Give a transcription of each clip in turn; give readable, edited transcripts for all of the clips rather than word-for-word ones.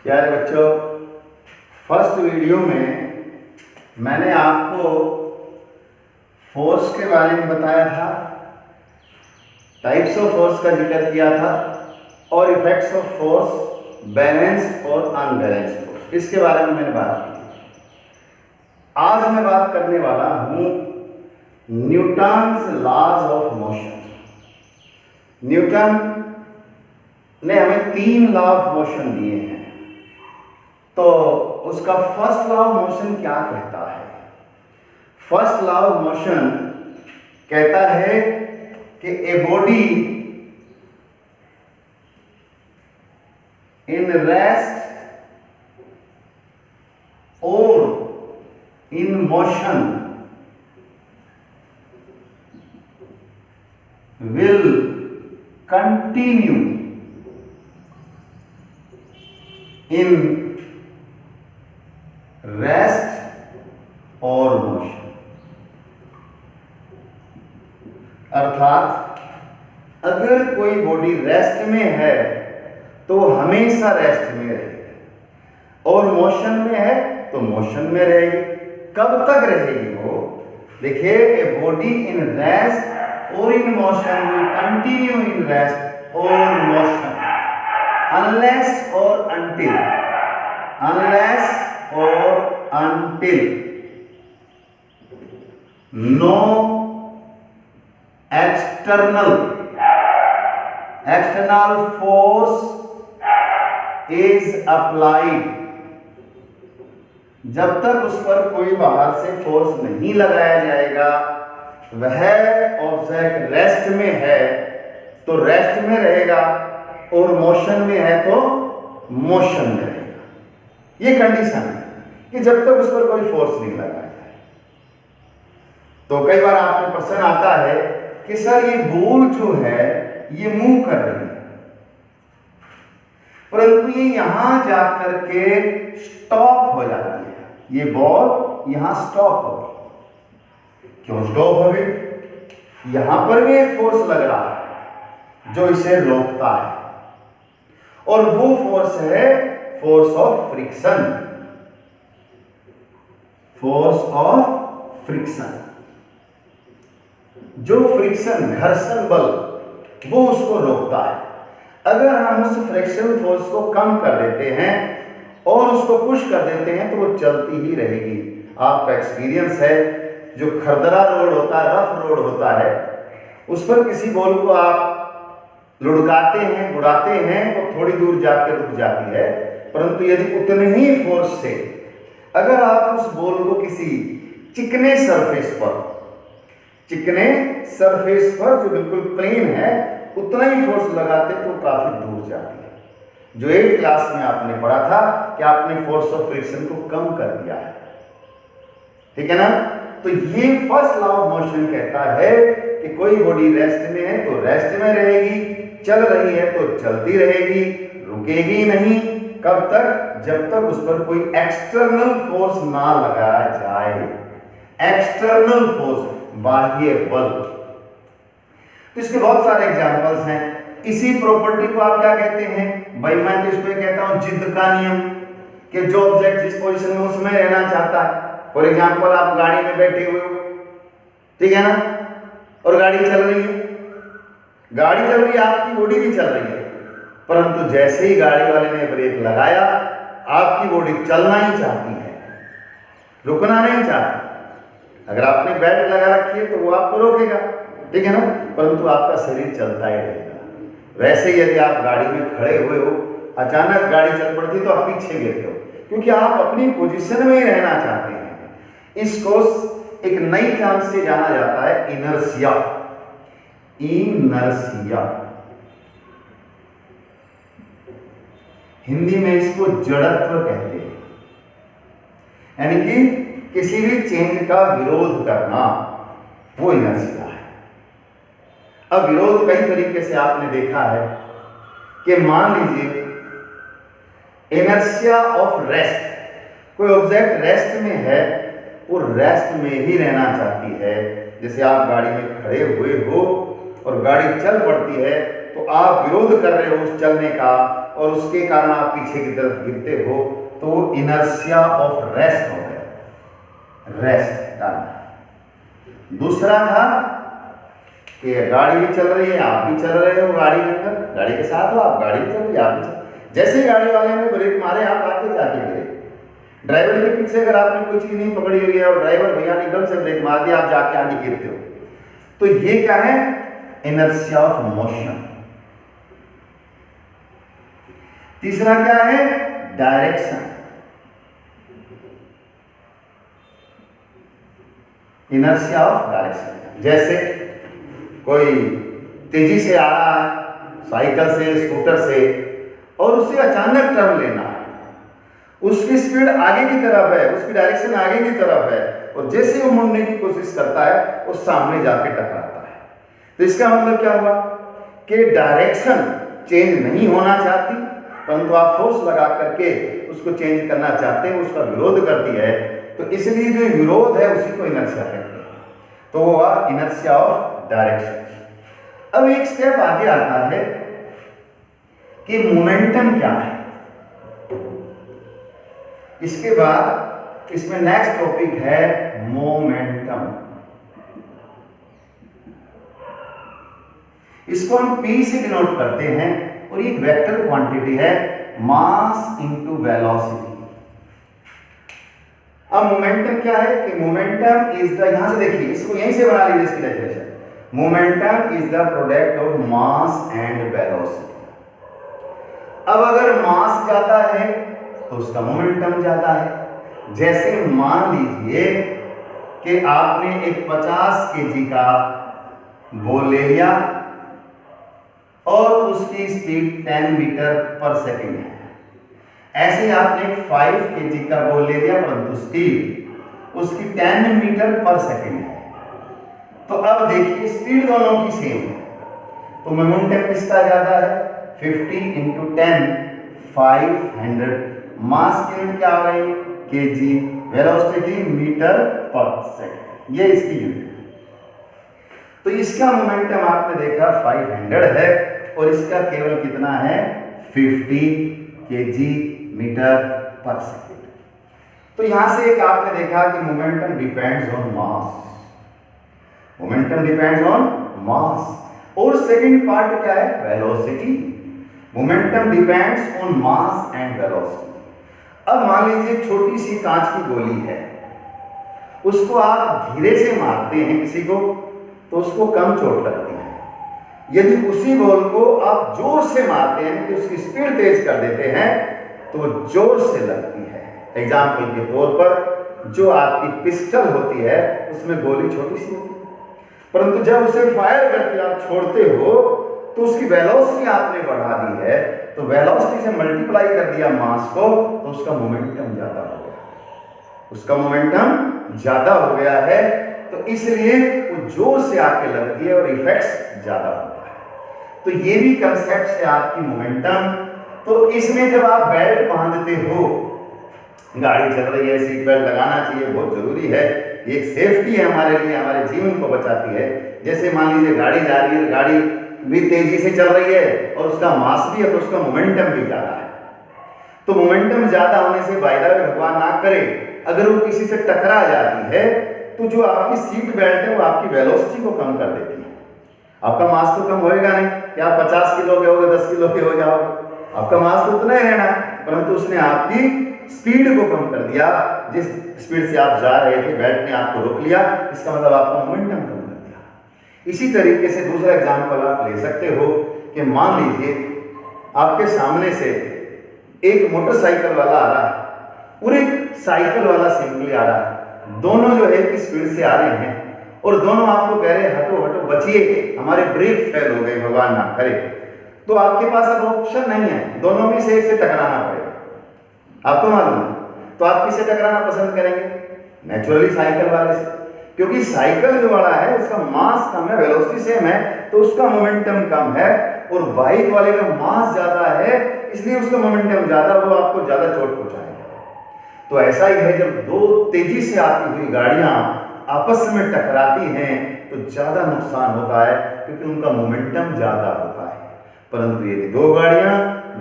प्यारे बच्चों, first video में मैंने आपको फोर्स के बारे में बताया था, टाइप्स ऑफ फोर्स का जिक्र किया था और इफेक्ट्स ऑफ फोर्स, बैलेंस और अनबैलेंस फोर्स, इसके बारे में मैंने बात की थी। आज मैं बात करने वाला हूं Newton's laws of motion. Newton ने हमें 3 लॉ ऑफ मोशन दिए हैं। तो उसका फर्स्ट लॉ ऑफ मोशन क्या कहता है? फर्स्ट लॉ ऑफ मोशन कहता है कि ए बॉडी इन रेस्ट और in motion will continue in rest और motion। अर्थात अगर कोई बॉडी रेस्ट में है तो हमेशा रेस्ट में रहेगी और मोशन में है तो मोशन में रहेगी। कब तक रहेगी वो? देखिए, a body in rest or in motion will continue in rest or motion unless or until no external force is applied। जब तक उस पर कोई बाहर से फोर्स नहीं लगाया जाएगा, वह ऑब्जेक्ट रेस्ट में है तो रेस्ट में रहेगा और मोशन में है तो मोशन में रहेगा। ये कंडीशन है कि जब तक उस पर कोई फोर्स नहीं लगाया जाए। तो कई बार आपको प्रश्न आता है कि सर ये बॉल जो है ये मूव कर रही है, परंतु ये यहां जाकर के स्टॉप हो जाती है। ये बॉल यहां स्टॉप हो गई। क्यों स्टॉप हो गई? यहां पर भी एक फोर्स लग रहा है जो इसे रोकता है और वो फोर्स है force of friction. Force of friction, जो फ्रिक्शन घर्षण बल वो उसको रोकता है। अगर हम उस फ्रिक्शन फोर्स को कम कर देते हैं और उसको पुश कर देते हैं तो वो चलती ही रहेगी। आपका एक्सपीरियंस है, जो खरदरा रोड होता है, रफ रोड होता है, उस पर किसी बॉल को आप लुढ़काते हैं, उड़ाते हैं, तो थोड़ी दूर जाकर रुक जाती है। परंतु यदि उतने ही फोर्स से अगर आप उस बॉल को किसी चिकने सरफेस पर जो बिल्कुल प्लेन है उतना ही फोर्स लगाते तो काफी दूर जाती है। जो 8th क्लास में आपने पढ़ा था कि आपने फोर्स ऑफ फ्रिक्शन को कम कर दिया है, ठीक है ना? तो ये फर्स्ट लॉ ऑफ मोशन कहता है कि कोई बॉडी रेस्ट में है तो रेस्ट में रहेगी, चल रही है तो चलती रहेगी, रुकेगी नहीं। कब तक? जब तक उस पर कोई एक्सटर्नल फोर्स ना लगाया जाए। एक्सटर्नल फोर्स, बाह्य बल। तो इसके बहुत सारे एग्जांपल्स हैं। इसी प्रॉपर्टी को आप क्या कहते हैं? भाई मैं तो इसको कहता हूं जिद्द का नियम, कि जो ऑब्जेक्ट जिस पोजीशन में उसमें रहना चाहता है। फॉर एग्जाम्पल, आप गाड़ी में बैठे हुए हो, ठीक है ना, और गाड़ी चल रही है, आपकी बॉडी भी चल रही है, परंतु जैसे ही गाड़ी वाले ने ब्रेक लगाया, आपकी बॉडी चलना ही चाहती है, रुकना नहीं चाहती। अगर आपने बेल्ट लगा रखी है तो वो आपको रोकेगा, ठीक है ना, परंतु आपका शरीर चलता ही रहेगा। वैसे ही यदि आप गाड़ी में खड़े हुए हो, अचानक गाड़ी चल पड़ती तो आप पीछे गिरते हो, क्योंकि आप अपनी पोजीशन में ही रहना चाहते हैं। इसको एक नई टर्म से जाना जाता है इनर्शिया। हिंदी में इसको जड़त्व कहते हैं, यानी कि किसी भी चेंज का विरोध करना, वो इनर्शिया है। अब विरोध कई तरीके से आपने देखा है कि मान लीजिए इनर्शिया ऑफ रेस्ट, कोई ऑब्जेक्ट रेस्ट में है, वो रेस्ट में ही रहना चाहती है। जैसे आप गाड़ी में खड़े हुए हो और गाड़ी चल पड़ती है तो आप विरोध कर रहे हो उस चलने का, और उसके कारण आप पीछे की तरफ गिरते हो, तो वो इनर्शिया ऑफ रेस्ट हो गया, रेस्ट करना। दूसरा था कि गाड़ी भी चल रही है, आप भी चल रहे हो गाड़ी के अंदर, गाड़ी के साथ हो आप, गाड़ी भी चल रही है आप भी चल, जैसे ही गाड़ी वाले ने ब्रेक मारे आप आगे जाके गिरे। ड्राइवर के पीछे अगर आपने कोई चीज नहीं पकड़ी हुई है और ड्राइवर भैया ने एकदम से ब्रेक मार दिया, आप जाके आगे गिरते हो, तो ये क्या है, इनर्शिया ऑफ मोशन। तीसरा क्या है, डायरेक्शन, इनर्शिया ऑफ डायरेक्शन। जैसे कोई तेजी से आ रहा है साइकिल से, स्कूटर से, और उसे अचानक टर्न लेना है, उसकी स्पीड आगे की तरफ है, उसकी डायरेक्शन आगे की तरफ है, और जैसे वो मुड़ने की कोशिश करता है वो सामने जाके टकराता है। तो इसका मतलब क्या हुआ कि डायरेक्शन चेंज नहीं होना चाहती, परंतु आप फोर्स लगा करके उसको चेंज करना चाहते हैं, उसका विरोध करती है, तो इसलिए जो विरोध है उसी को इनर्शिया कहते हैं। तो वो हुआ इनर्शिया ऑफ डायरेक्शन। अब एक स्टेप आगे आता है कि मोमेंटम क्या है। इसके बाद इसमें नेक्स्ट टॉपिक है मोमेंटम। इसको हम P से डिनोट करते हैं, और ये वेक्टर क्वांटिटी है, मास इनटू वेलोसिटी। अब मोमेंटम क्या है कि मोमेंटम इज द, यहां से देखिए इसको यहीं से बना लीजिए इसकी definition, momentum is the product of mass and velocity. अब अगर मास ज्यादा है तो उसका मोमेंटम ज्यादा है। जैसे मान लीजिए कि आपने एक 50 केजी का बॉल ले लिया और उसकी स्पीड 10 मीटर पर सेकेंड है। ऐसे आपने 5 केजी का बॉल ले लिया परंतु स्पीड उसकी 10 मीटर पर सेकेंड है। तो अब देखिए स्पीड दोनों की सेम है, तो मोमेंटम किसका ज्यादा है, 50 इंटू 10 500, मास की यूनिट क्या आ गई केजी, वेलोसिटी मीटर पर सेकेंड, ये इसकी यूनिट है। तो इसका मोमेंटम आपने देखा 500 है और इसका केवल कितना है 50 केजी मीटर पर सेकेंड। तो यहां से एक आपने देखा कि momentum depends on mass, momentum depends on मास। और सेकंड पार्ट क्या है, velocity, momentum depends on mass and velocity. अब मान लीजिए छोटी सी कांच की गोली है, उसको आप धीरे से मारते हैं किसी को तो उसको कम चोट लगती है। यदि उसी बॉल को आप जोर से मारते हैं कि उसकी स्पीड तेज कर देते हैं तो जोर से लगती है। एग्जाम्पल के तौर पर जो आपकी पिस्टल होती है उसमें गोली छोटी सी होती है, परंतु जब उसे फायर करके आप छोड़ते हो तो उसकी वेलोसिटी आपने बढ़ा दी है, तो वेलोसिटी से मल्टीप्लाई कर दिया मास को, तो उसका मोमेंटम ज्यादा हो गया, उसका मोमेंटम ज्यादा हो गया है। तो इसलिए वो जोर से आके लगती है और इफेक्ट्स ज्यादा होता है। तो ये भी कंसेप्ट है आपकी मोमेंटम। तो इसमें जब आप बेल्ट बांधते हो, गाड़ी चल रही है, सीट बेल्ट लगाना चाहिए, बहुत जरूरी है, ये एक सेफ्टी है हमारे लिए, हमारे जीवन को बचाती है। जैसे मान लीजिए गाड़ी जा रही है, गाड़ी भी तेजी से चल रही है और उसका मास भी है तो उसका मोमेंटम भी ज्यादा है। तो मोमेंटम ज्यादा होने से वायदा भगवान ना करे अगर वो किसी से टकरा जाती है तो जो आपकी सीट बेल्ट है वो आपकी वेलोसिटी को कम कर देती है। आपका मास तो कम होएगा नहीं कि आप 50 किलो के होगे, 10 किलो के हो जाओगे, आपका मास तो उतना ही रहना, परंतु उसने आपकी स्पीड को कम कर दिया। जिस स्पीड से आप जा रहे थे बेल्ट ने आपको रोक लिया, इसका मतलब आपका मोमेंटम कम कर दिया। इसी तरीके से दूसरा एग्जांपल आप ले सकते हो कि मान लीजिए आपके सामने से एक मोटरसाइकिल वाला आ रहा है और एक साइकिल वाला सिंपली आ रहा है, दोनों जो है कि स्पीड से आ रहे हैं और दोनों आपको कह रहे हैं हटो हटो बचिए, हमारे ब्रेक फेल हो गए, भगवान ना करे। तो आपके पास अब ऑप्शन नहीं है, दोनों में से एक से टकराना पड़ेगा, आपको मालूम है। तो आप किसे टकराना पसंद करेंगे, नेचुरली साइकिल वाले से, क्योंकि साइकिल जो वाला है उसका मास कम है, वेलोसिटी सेम है, तो उसका मोमेंटम कम है, और बाइक वाले का मास ज्यादा है इसलिए उसका मोमेंटम ज्यादा, वो आपको ज्यादा चोट पहुंचाएगा। तो ऐसा ही है, जब दो तेजी से आती हुई गाड़ियां आपस में टकराती हैं तो ज्यादा नुकसान होता है क्योंकि उनका मोमेंटम ज्यादा होता है। परंतु यदि दो गाड़ियां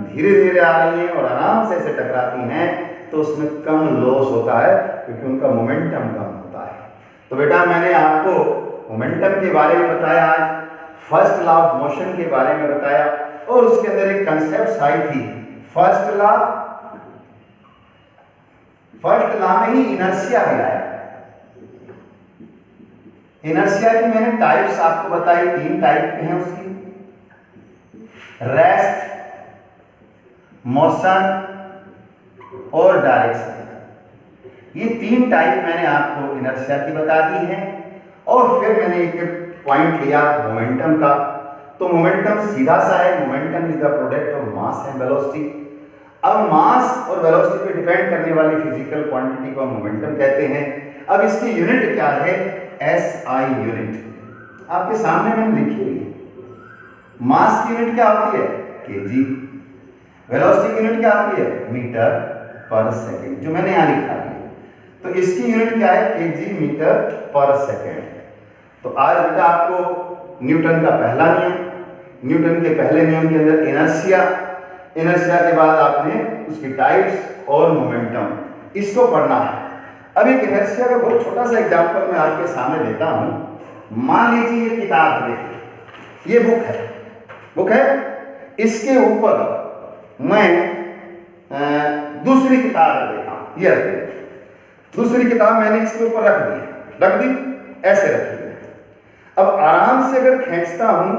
धीरे धीरे आ रही हैं और आराम से ऐसे टकराती हैं तो उसमें कम लॉस होता है, क्योंकि उनका मोमेंटम कम होता है। तो बेटा मैंने आपको मोमेंटम के बारे में बताया, आज फर्स्ट लॉ ऑफ मोशन के बारे में बताया, और उसके अंदर एक कंसेप्ट आई थी फर्स्ट लॉ में ही इनर्शिया भी आया। इनर्शिया की मैंने टाइप्स आपको बताई, 3 टाइप हैं उसकी, रेस्ट, मोशन और डायरेक्शन। ये 3 टाइप मैंने आपको इनर्शिया की बता दी है। और फिर मैंने एक पॉइंट लिया मोमेंटम का। तो मोमेंटम सीधा सा है, momentum is the product of mass and velocity. अब मास और वेलोसिटी पे डिपेंड करने वाली फिजिकल क्वांटिटी को मोमेंटम कहते हैं। अब इसकी यूनिट क्या है? SI यूनिट आपके सामने मैंने लिखी हुई है। मास की यूनिट क्या होती है? kg। वेलोसिटी की यूनिट क्या होती है? मीटर पर सेकेंड, जो मैंने यहां लिखा है। तो इसकी यूनिट क्या है? kg मीटर पर सेकेंड। तो आज बेटा आपको न्यूटन का पहला नियम, न्यूटन के पहले नियम के अंदर इनर्शिया के बाद आपने उसकी टाइप्स और मोमेंटम, इसको पढ़ना है। अब एक इनर्शिया का बहुत छोटा सा एग्जांपल मैं आपके सामने देता हूं। मान लीजिए ये किताब देखिए, ये बुक है, इसके ऊपर मैं दूसरी किताब रख देता हूं। ये दूसरी किताब मैंने इसके ऊपर रख दी, ऐसे रखी है। अब आराम से अगर खींचता हूं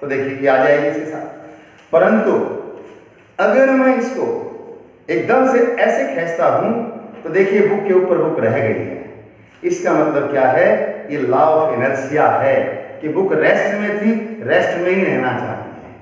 तो देखिए ये आ जाएगी इसके साथ। परंतु अगर मैं इसको एकदम से ऐसे खींचता हूं तो देखिए बुक के ऊपर बुक रह गई है। इसका मतलब क्या है? ये लॉ ऑफ इनर्शिया है कि बुक रेस्ट में थी, रेस्ट में ही रहना चाहती है।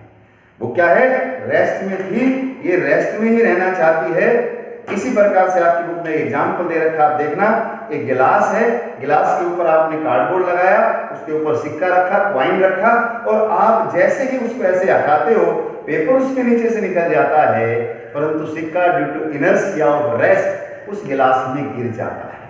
बुक क्या है? रेस्ट में थी, ये रेस्ट में ही रहना चाहती है। इसी प्रकार से आपकी बुक में एग्जाम्पल दे रखा, आप देखना, एक गिलास है, गिलास के ऊपर आपने कार्डबोर्ड लगाया, उसके ऊपर सिक्का रखा, कॉइन रखा, और आप जैसे ही उसको ऐसे हटाते हो पेपर उसके नीचे से निकल जाता है, परंतु सिक्का due to inertia of rest उस गिलास में गिर जाता है।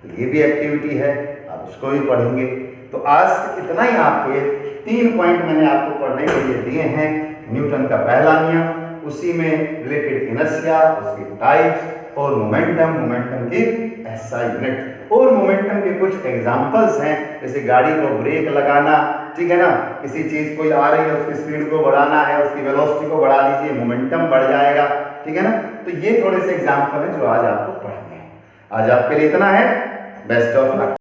तो ये भी एक्टिविटी है, आप उसको भी पढ़ेंगे। तो आज इतना ही, आपके 3 पॉइंट मैंने आपको पढ़ने के लिए दिए हैं। न्यूटन का पहला नियम, उसी में रिलेटेड इनर्शिया, उसकी टाइप्स और मोमेंटम की SI यूनिट, और मोमेंटम के कुछ एग्जांपल्स हैं, जैसे गाड़ी को ब्रेक लगाना, ठीक है ना, किसी चीज कोई आ रही है उसकी स्पीड को बढ़ाना है, उसकी वेलोसिटी को बढ़ा दीजिए, मोमेंटम बढ़ जाएगा, ठीक है ना। तो ये थोड़े से एग्जांपल हैं जो आज आपको पढ़ने हैं। आज आपके लिए इतना है। Best of luck.